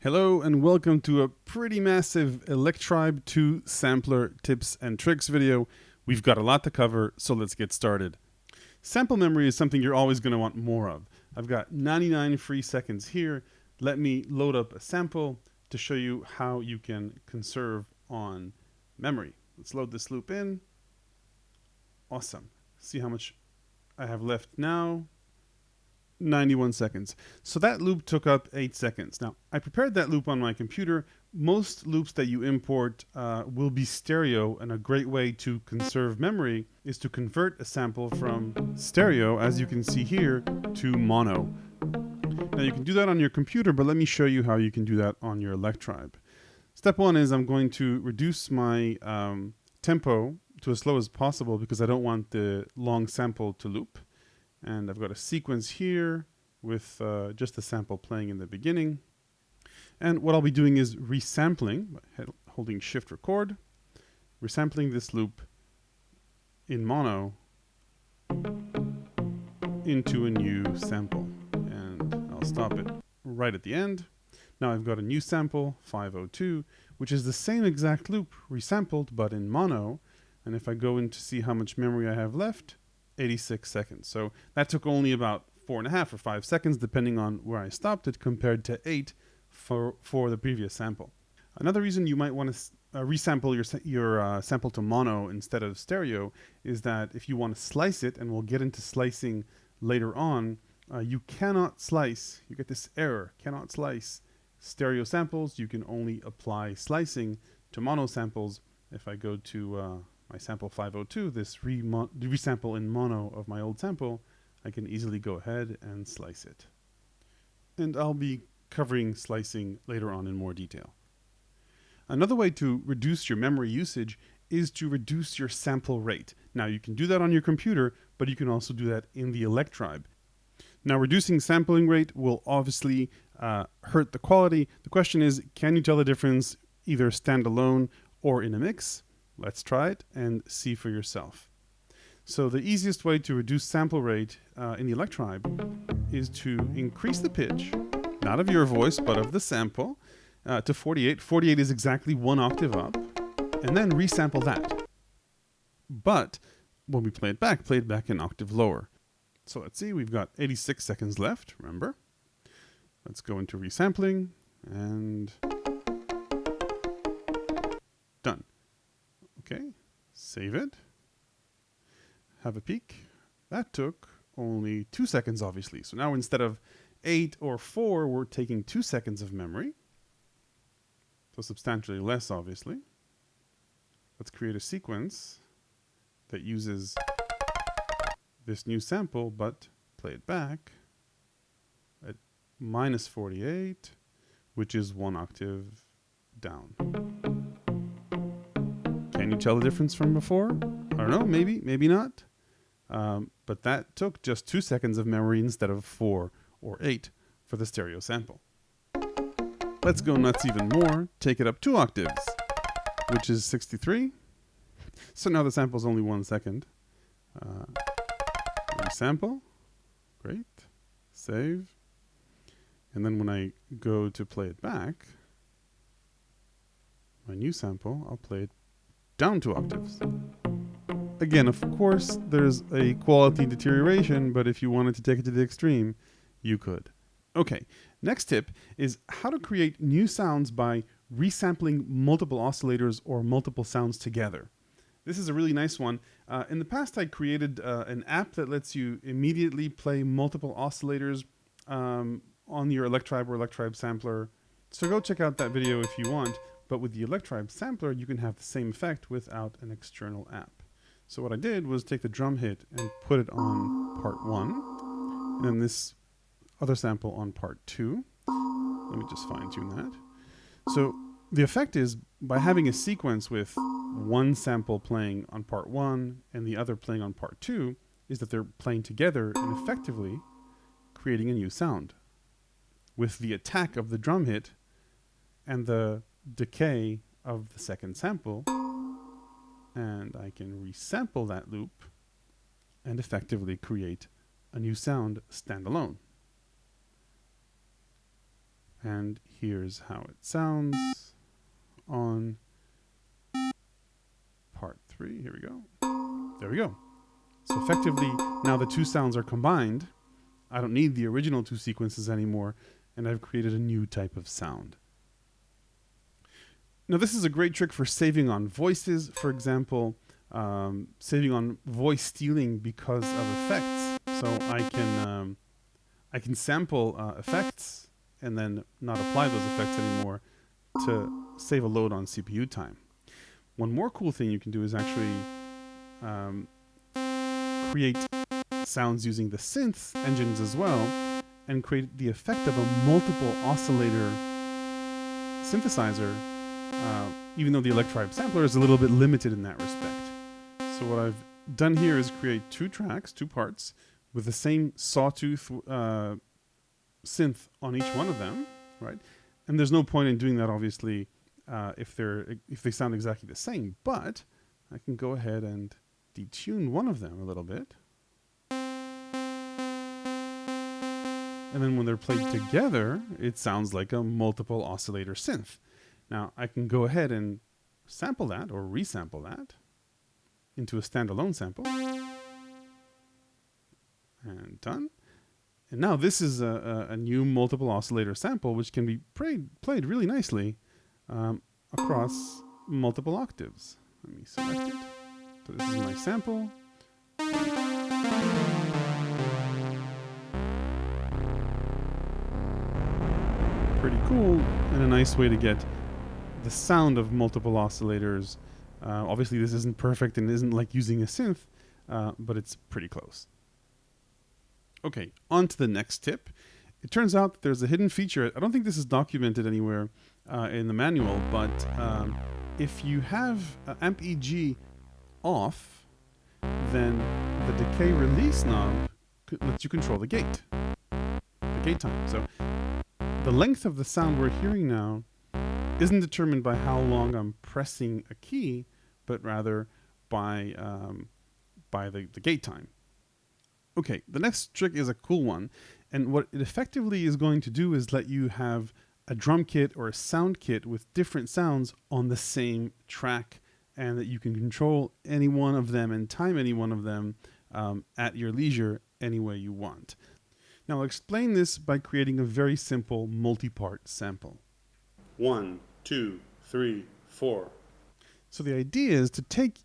Hello and welcome to a pretty massive Electribe 2 sampler tips and tricks video. We've got a lot to cover, so let's get started. Sample memory is something you're always going to want more of. I've got 99 free seconds here. Let me load up a sample to show you how you can conserve on memory. Let's load this loop in. Awesome. See how much I have left now. 91 seconds. So that loop took up 8 seconds. Now, I prepared that loop on my computer. Most loops that you import will be stereo, and a great way to conserve memory is to convert a sample from stereo, as you can see here, to mono. Now, you can do that on your computer, but let me show you how you can do that on your Electribe. Step one is I'm going to reduce my tempo to as slow as possible because I don't want the long sample to loop. And I've got a sequence here with just a sample playing in the beginning. And what I'll be doing is resampling, holding Shift Record, resampling this loop in mono into a new sample. And I'll stop it right at the end. Now I've got a new sample, 502, which is the same exact loop resampled, but in mono. And if I go in to see how much memory I have left, 86 seconds. So that took only about 4.5 or 5 seconds, depending on where I stopped it, compared to 8 for the previous sample. Another reason you might want to resample your sample to mono instead of stereo is that if you want to slice it, and we'll get into slicing later on, you cannot slice, you get this error, cannot slice stereo samples. You can only apply slicing to mono samples. If I go to my sample 502, this resample in mono of my old sample, I can easily go ahead and slice it. And I'll be covering slicing later on in more detail. Another way to reduce your memory usage is to reduce your sample rate. Now you can do that on your computer, but you can also do that in the Electribe. Now reducing sampling rate will obviously hurt the quality. The question is, can you tell the difference either standalone or in a mix? Let's try it and see for yourself. So the easiest way to reduce sample rate in the Electribe is to increase the pitch, not of your voice, but of the sample, to 48. 48 is exactly 1 octave up, and then resample that. But when we play it back an octave lower. So let's see, we've got 86 seconds left, remember. Let's go into resampling, and done. Okay, save it, have a peek. That took only 2 seconds, obviously. So now instead of 8 or 4, we're taking 2 seconds of memory. So substantially less, obviously. Let's create a sequence that uses this new sample, but play it back at minus 48, which is 1 octave down. Can you tell the difference from before? I don't know, maybe not. But that took just 2 seconds of memory instead of 4 or 8 for the stereo sample. Let's go nuts even more, take it up 2 octaves, which is 63. So now the sample is only 1 second. Resample, great, save. And then when I go to play it back, my new sample, I'll play it down 2 octaves. Again, of course, there's a quality deterioration, but if you wanted to take it to the extreme, you could. Okay, next tip is how to create new sounds by resampling multiple oscillators or multiple sounds together. This is a really nice one. In the past, I created an app that lets you immediately play multiple oscillators on your Electribe or Electribe sampler. So go check out that video if you want. But with the Electribe sampler, you can have the same effect without an external app. So what I did was take the drum hit and put it on part 1, and then this other sample on part 2. Let me just fine tune that. So the effect is, by having a sequence with one sample playing on part 1 and the other playing on part 2, is that they're playing together and effectively creating a new sound. With the attack of the drum hit and the decay of the second sample, and I can resample that loop and effectively create a new sound standalone. And here's how it sounds on part 3. Here we go. There we go. So effectively, now the two sounds are combined. I don't need the original two sequences anymore, and I've created a new type of sound. Now this is a great trick for saving on voices, for example, saving on voice stealing because of effects. So I can sample effects and then not apply those effects anymore to save a load on CPU time. One more cool thing you can do is actually create sounds using the synth engines as well, and create the effect of a multiple oscillator synthesizer, even though the Electribe sampler is a little bit limited in that respect. So what I've done here is create two tracks, two parts, with the same sawtooth synth on each one of them, right? And there's no point in doing that, obviously, if they sound exactly the same, but I can go ahead and detune one of them a little bit. And then when they're played together, it sounds like a multiple oscillator synth. Now I can go ahead and sample that or resample that into a standalone sample. And done. And now this is a new multiple oscillator sample which can be played really nicely across multiple octaves. Let me select it. So this is my sample. Pretty cool, and a nice way to get the sound of multiple oscillators. Obviously this isn't perfect and isn't like using a synth, but it's pretty close. Okay, on to the next tip. It turns out that there's a hidden feature. I don't think this is documented anywhere in the manual, but if you have amp EG off, then the decay release knob lets you control the gate time. So the length of the sound we're hearing now isn't determined by how long I'm pressing a key, but rather by the gate time. Okay, the next trick is a cool one, and what it effectively is going to do is let you have a drum kit or a sound kit with different sounds on the same track, and that you can control any one of them and time any one of them at your leisure any way you want. Now I'll explain this by creating a very simple multi-part sample. 1, 2, 3, 4. So the idea is to take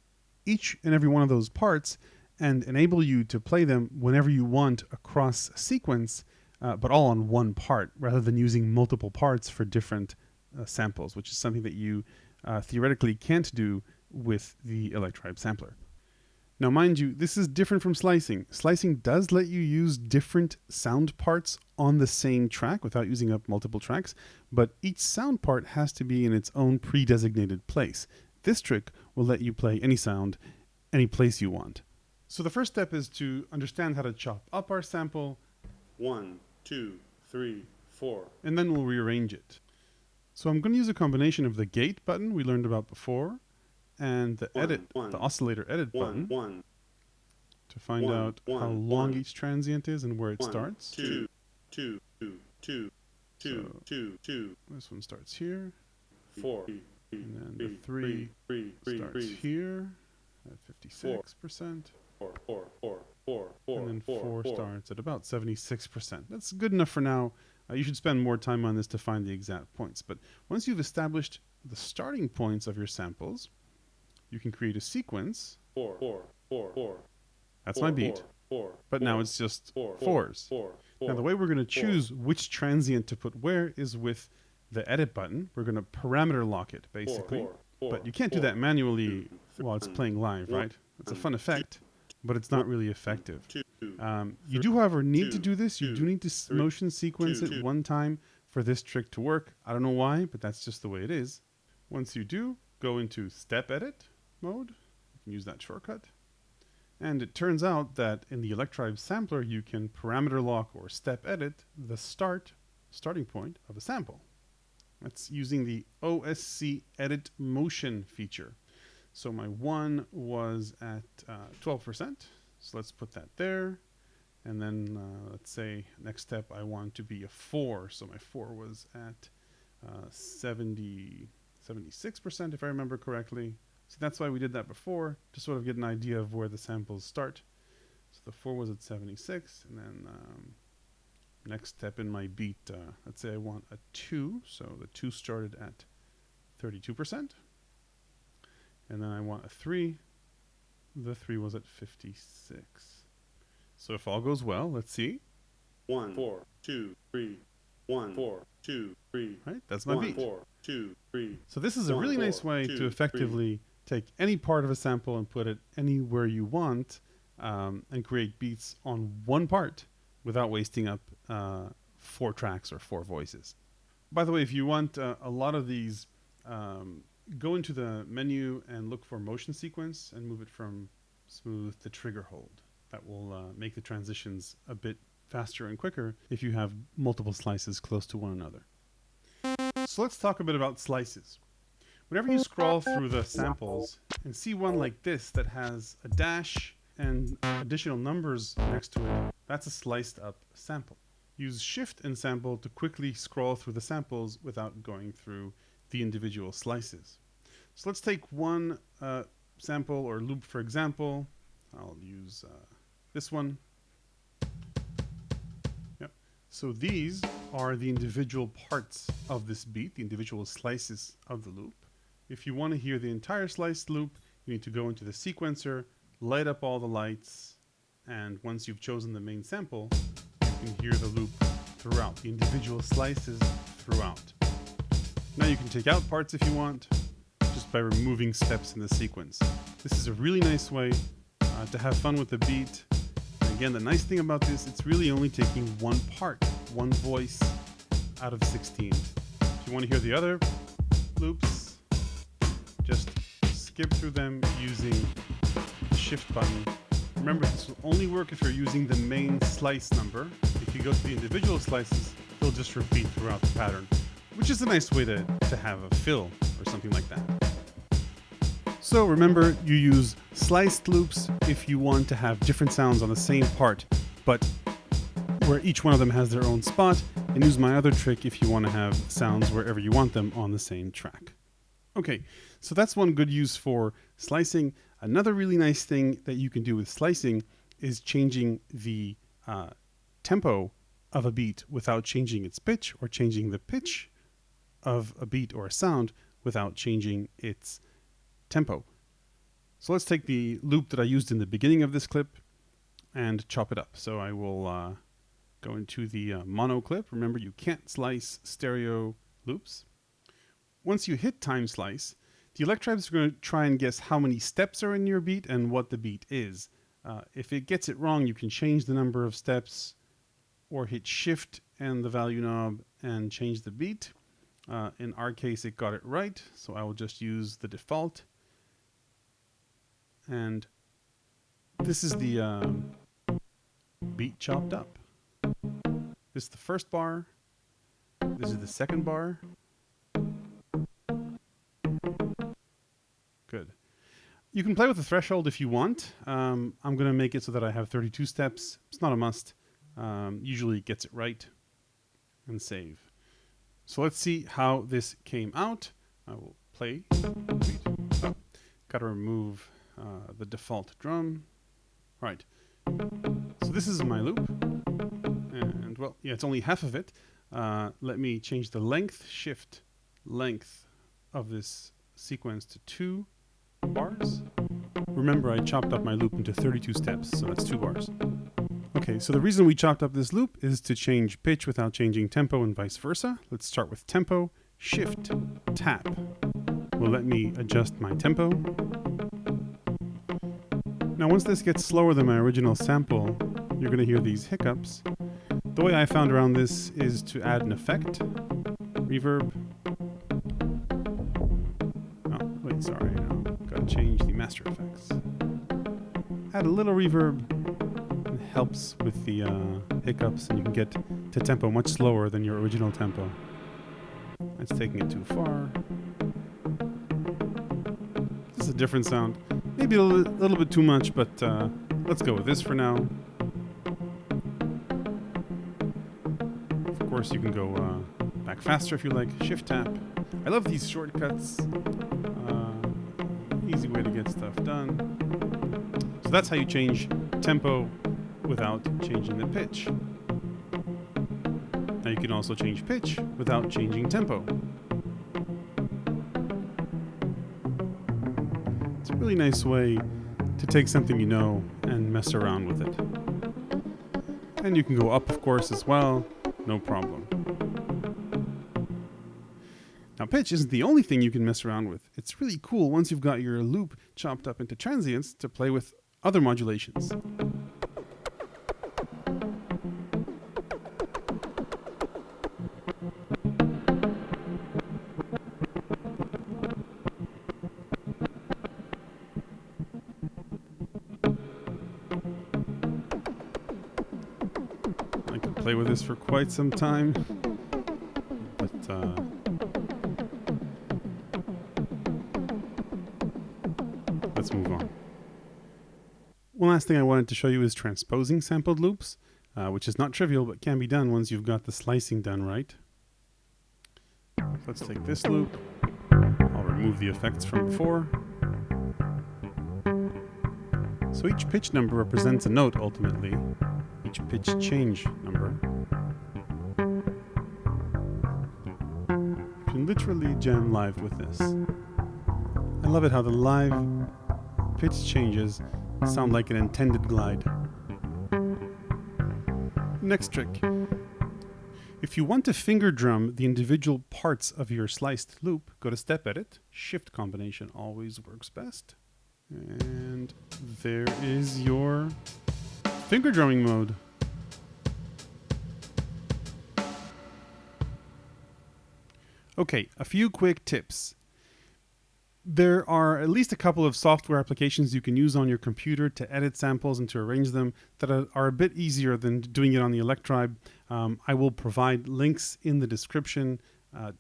each and every one of those parts and enable you to play them whenever you want across a sequence, but all on one part, rather than using multiple parts for different samples, which is something that you theoretically can't do with the Electribe sampler. Now mind you, this is different from slicing. Slicing does let you use different sound parts on the same track without using up multiple tracks, but each sound part has to be in its own pre-designated place. This trick will let you play any sound any place you want. So the first step is to understand how to chop up our sample. 1, 2, 3, 4. And then we'll rearrange it. So I'm going to use a combination of the gate button we learned about before and the the oscillator edit button to find out how long each transient is and where it starts. 2, 2, 2, 2, 2, 2, 2. This one starts here. 4. And then the 3 starts here at 56%. 4. And then 4 starts at about 76%. That's good enough for now. You should spend more time on this to find the exact points. But once you've established the starting points of your samples, you can create a sequence. 4. That's my beat. But now it's just 4s. Now the way we're going to choose which transient to put where is with the edit button. We're going to parameter lock it, basically. But you can't do that manually while it's playing live, right? It's a fun effect, but it's not really effective. You do, however, need to do this. You do need to motion sequence it one time for this trick to work. I don't know why, but that's just the way it is. Once you do, go into step edit mode. You can use that shortcut. And it turns out that in the Electribe sampler, you can parameter lock or step edit the starting point of a sample. That's using the OSC EDIT MOTION feature. So my 1 was at 12%. So let's put that there. And then let's say next step I want to be a 4. So my 4 was at 76% if I remember correctly. So that's why we did that before, to sort of get an idea of where the samples start. So the 4 was at 76, and then next step in my beat, let's say I want a 2. So the 2 started at 32%. And then I want a 3. The 3 was at 56. So if all goes well, let's see. 1 4 2 3 1 4 2 3. Right, that's my 1 beat. 4 2 3. So this is a 1 really 4 nice way 2 to effectively take any part of a sample and put it anywhere you want, and create beats on one part without wasting up 4 tracks or 4 voices. By the way, if you want a lot of these, go into the menu and look for motion sequence and move it from smooth to trigger hold. That will make the transitions a bit faster and quicker if you have multiple slices close to one another. So let's talk a bit about slices. Whenever you scroll through the samples and see one like this that has a dash and additional numbers next to it, that's a sliced up sample. Use Shift and Sample to quickly scroll through the samples without going through the individual slices. So let's take one sample or loop for example. I'll use this one. Yep. So these are the individual parts of this beat, the individual slices of the loop. If you want to hear the entire sliced loop, you need to go into the sequencer, light up all the lights, and once you've chosen the main sample, you can hear the loop throughout, the individual slices throughout. Now you can take out parts if you want, just by removing steps in the sequence. This is a really nice way to have fun with the beat. And again, the nice thing about this, it's really only taking one part, one voice out of 16. If you want to hear the other loops, just skip through them using the Shift button. Remember, this will only work if you're using the main slice number. If you go to the individual slices, they'll just repeat throughout the pattern, which is a nice way to have a fill or something like that. So remember, you use sliced loops if you want to have different sounds on the same part, but where each one of them has their own spot, and use my other trick if you want to have sounds wherever you want them on the same track. Okay, so that's one good use for slicing. Another really nice thing that you can do with slicing is changing the tempo of a beat without changing its pitch, or changing the pitch of a beat or a sound without changing its tempo. So let's take the loop that I used in the beginning of this clip and chop it up. So I will go into the mono clip. Remember, you can't slice stereo loops. Once you hit time slice, the Electribe is going to try and guess how many steps are in your beat and what the beat is. If it gets it wrong, you can change the number of steps or hit Shift and the value knob and change the beat. In our case, it got it right, so I will just use the default. And this is the beat chopped up. This is the first bar. This is the second bar. Good. You can play with the threshold if you want. I'm going to make it so that I have 32 steps. It's not a must. Usually it gets it right. And save. So let's see how this came out. I will play. Oh, got to remove the default drum. Right. So this is my loop. And well, yeah, it's only half of it. Let me change the length, Shift length of this sequence to 2 bars. Remember, I chopped up my loop into 32 steps, so that's 2 bars. Okay, so the reason we chopped up this loop is to change pitch without changing tempo and vice versa. Let's start with tempo. Shift, tap will let me adjust my tempo. Now once this gets slower than my original sample, you're going to hear these hiccups. The way I found around this is to add an effect, reverb. Oh, wait, sorry, no, gotta change the master effects. Add a little reverb. It helps with the hiccups, and you can get to tempo much slower than your original tempo. That's taking it too far. This is a different sound. Maybe a little bit too much, but let's go with this for now. course, you can go back faster if you like. Shift tap. I love these shortcuts. Easy way to get stuff done. So that's how you change tempo without changing the pitch. Now you can also change pitch without changing tempo. It's a really nice way to take something you know and mess around with it. And you can go up, of course, as well. No problem. Now, pitch isn't the only thing you can mess around with. It's really cool once you've got your loop chopped up into transients to play with other modulations. I could play with this for quite some time, but let's move on. One last thing I wanted to show you is transposing sampled loops, which is not trivial but can be done once you've got the slicing done right. So let's take this loop. I'll remove the effects from before. So each pitch number represents a note ultimately, each pitch change number. You can literally jam live with this. I love it how the live pitch changes sound like an intended glide. Next trick. If you want to finger drum the individual parts of your sliced loop, go to Step Edit. Shift combination always works best. And there is your finger drumming mode. Okay, a few quick tips. There are at least a couple of software applications you can use on your computer to edit samples and to arrange them that are a bit easier than doing it on the Electribe. I will provide links in the description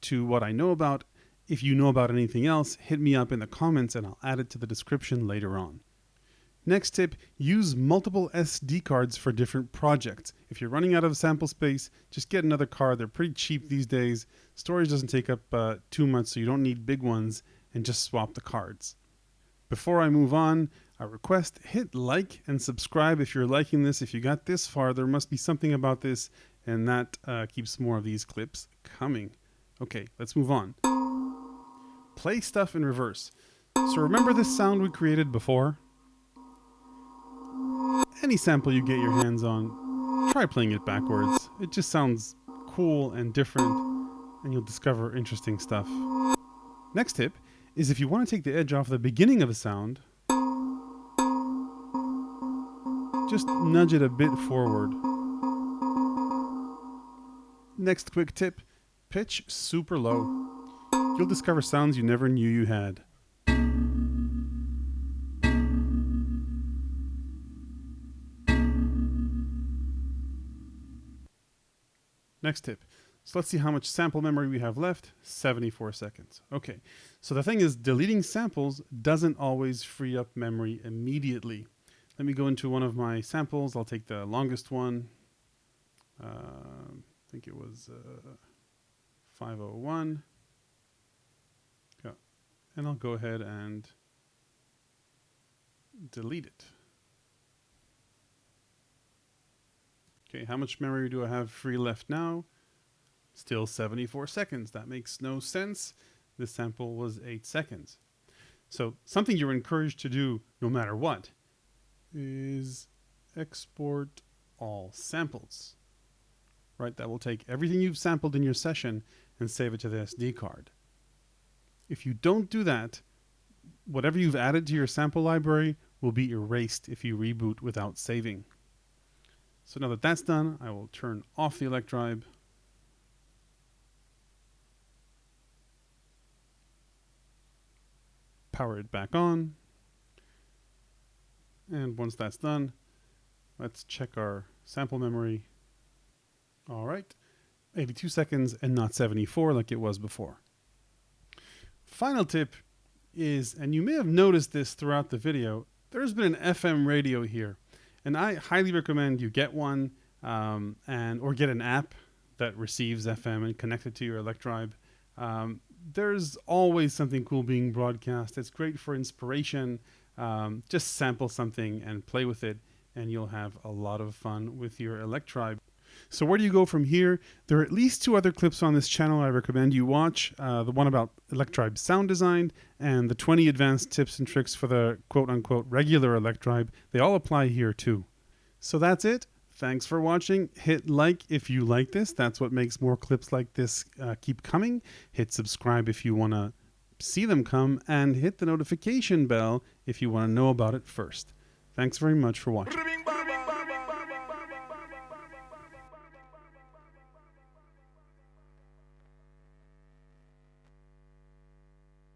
to what I know about. If you know about anything else, hit me up in the comments and I'll add it to the description later on. Next tip, use multiple SD cards for different projects. If you're running out of sample space, just get another card. They're pretty cheap these days. Storage doesn't take up too much, so you don't need big ones, and just swap the cards. Before I move on, a request, hit like and subscribe if you're liking this. If you got this far, there must be something about this, and that keeps more of these clips coming. Okay, let's move on. Play stuff in reverse. So remember this sound we created before? Any sample you get your hands on, try playing it backwards. It just sounds cool and different, and you'll discover interesting stuff. Next tip is if you want to take the edge off the beginning of a sound, just nudge it a bit forward. Next quick tip, pitch super low. You'll discover sounds you never knew you had. Next tip. So let's see how much sample memory we have left. 74 seconds. Okay. So the thing is, deleting samples doesn't always free up memory immediately. Let me go into one of my samples. I'll take the longest one. I think it was 501. Yeah. And I'll go ahead and delete it. Okay, how much memory do I have free left now? Still 74 seconds. That makes no sense. This sample was 8 seconds. So something you're encouraged to do no matter what is export all samples. Right? That will take everything you've sampled in your session and save it to the SD card. If you don't do that, whatever you've added to your sample library will be erased if you reboot without saving. So now that that's done, I will turn off the Electribe. Power it back on. And once that's done, let's check our sample memory. All right, 82 seconds and not 74 like it was before. Final tip is, and you may have noticed this throughout the video, there's been an FM radio here. And I highly recommend you get one or get an app that receives FM and connect it to your Electribe. There's always something cool being broadcast. It's great for inspiration. Just sample something and play with it, and you'll have a lot of fun with your Electribe. So where do you go from here? There are at least 2 other clips on this channel I recommend you watch. The one about Electribe sound design and the 20 advanced tips and tricks for the quote-unquote regular Electribe. They all apply here too. So that's it. Thanks for watching. Hit like if you like this. That's what makes more clips like this keep coming. Hit subscribe if you want to see them come, and hit the notification bell if you want to know about it first. Thanks very much for watching.